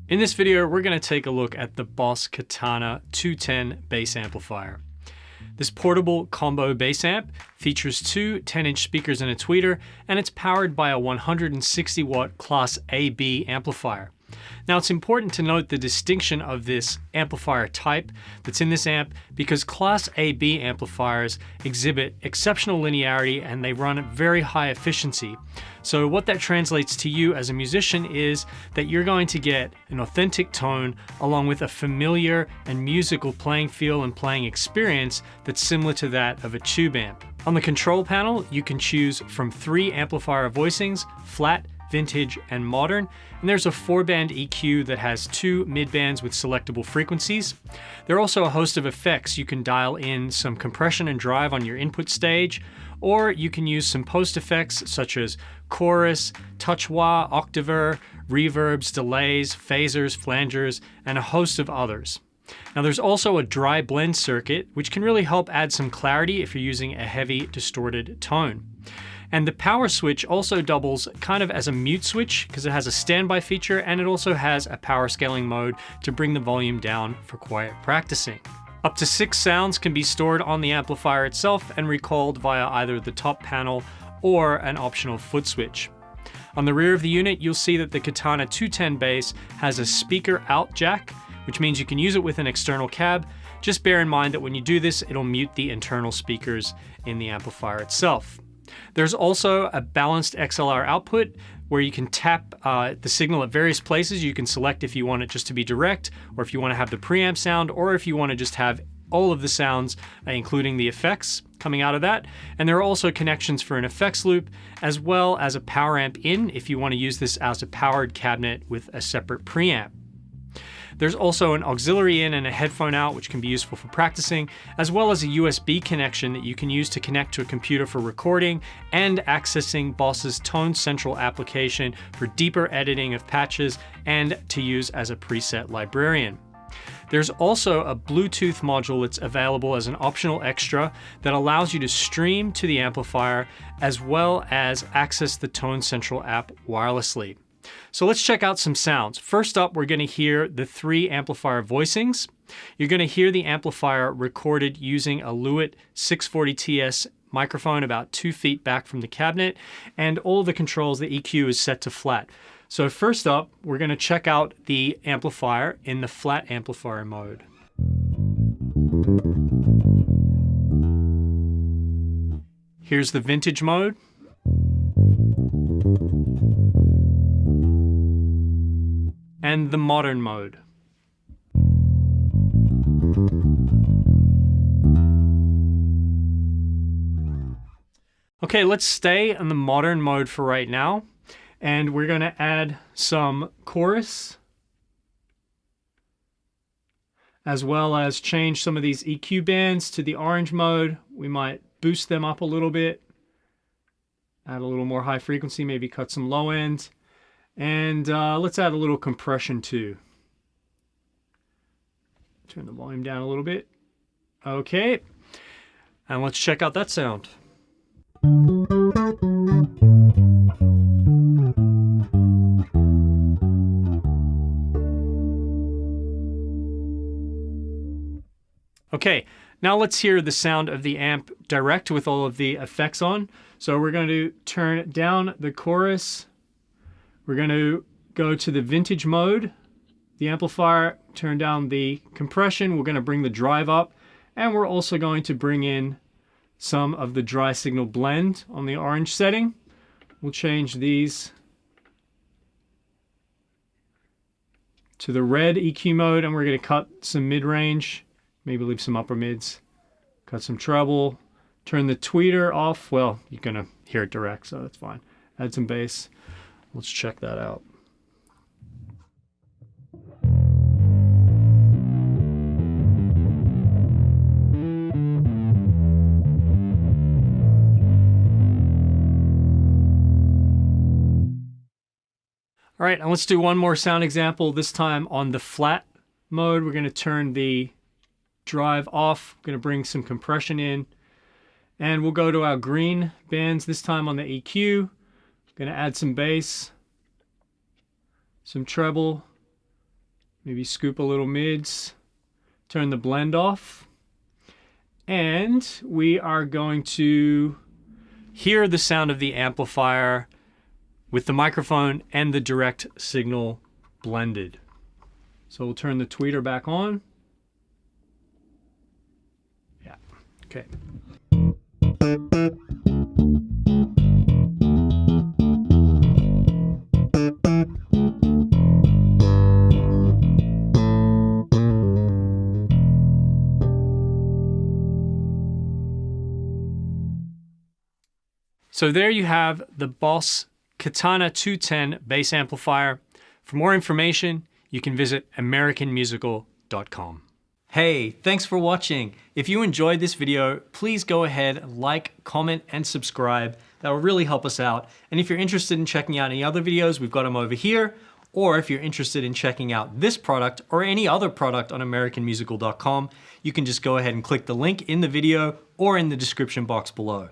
In this video, we're going to take a look at the Boss Katana-210 bass amplifier. This portable combo bass amp features two 10-inch speakers and a tweeter, and it's powered by a 160 watt Class AB amplifier. Now it's important to note the distinction of this amplifier type that's in this amp because Class AB amplifiers exhibit exceptional linearity and they run at very high efficiency. So what that translates to you as a musician is that you're going to get an authentic tone along with a familiar and musical playing feel and playing experience that's similar to that of a tube amp. On the control panel, you can choose from 3 amplifier voicings: flat, vintage, and modern, and there's a 4-band EQ that has 2 mid-bands with selectable frequencies. There are also a host of effects. You can dial in some compression and drive on your input stage, or you can use some post effects such as chorus, touch wah, octaver, reverbs, delays, phasers, flangers, and a host of others. Now there's also a dry blend circuit, which can really help add some clarity if you're using a heavy distorted tone. And the power switch also doubles kind of as a mute switch because it has a standby feature, and it also has a power scaling mode to bring the volume down for quiet practicing. Up to 6 sounds can be stored on the amplifier itself and recalled via either the top panel or an optional foot switch. On the rear of the unit, you'll see that the Katana-210 Bass has a speaker out jack, which means you can use it with an external cab. Just bear in mind that when you do this, it'll mute the internal speakers in the amplifier itself. There's also a balanced XLR output where you can tap the signal at various places. You can select if you want it just to be direct, or if you want to have the preamp sound, or if you want to just have all of the sounds, including the effects coming out of that. And there are also connections for an effects loop, as well as a power amp in if you want to use this as a powered cabinet with a separate preamp. There's also an auxiliary in and a headphone out, which can be useful for practicing, as well as a USB connection that you can use to connect to a computer for recording and accessing Boss's Tone Central application for deeper editing of patches and to use as a preset librarian. There's also a Bluetooth module that's available as an optional extra that allows you to stream to the amplifier as well as access the Tone Central app wirelessly. So let's check out some sounds. First up, we're going to hear the 3 amplifier voicings. You're going to hear the amplifier recorded using a Lewitt 640TS microphone about 2 feet back from the cabinet, and all of the controls, the EQ is set to flat. So first up, we're going to check out the amplifier in the flat amplifier mode. Here's the vintage mode. And the modern mode. Okay, let's stay in the modern mode for right now. And we're going to add some chorus, as well as change some of these EQ bands to the orange mode. We might boost them up a little bit, add a little more high frequency, maybe cut some low end. And let's add a little compression too. Turn the volume down a little bit. Okay, and let's check out that sound. Okay, now let's hear the sound of the amp direct with all of the effects on. So we're going to turn down the chorus. We're going to go to the vintage mode, the amplifier, turn down the compression. We're going to bring the drive up, and we're also going to bring in some of the dry signal blend on the orange setting. We'll change these to the red EQ mode, and we're going to cut some mid-range, maybe leave some upper mids, cut some treble, turn the tweeter off. Well, you're going to hear it direct, so that's fine. Add some bass. Let's check that out. All right, and let's do one more sound example, this time on the flat mode. We're going to turn the drive off. We're going to bring some compression in, and we'll go to our green bands, this time on the EQ. Going to add some bass, some treble, Maybe scoop a little mids, turn the blend off, and we are going to hear the sound of the amplifier with the microphone and the direct signal blended. So we'll turn the tweeter back on. Yeah, okay. So there you have the Boss Katana-210 bass amplifier. For more information, you can visit americanmusical.com. Hey, thanks for watching. If you enjoyed this video, please go ahead, like, comment, and subscribe. That will really help us out. And if you're interested in checking out any other videos, we've got them over here. Or if you're interested in checking out this product or any other product on americanmusical.com, you can just go ahead and click the link in the video or in the description box below.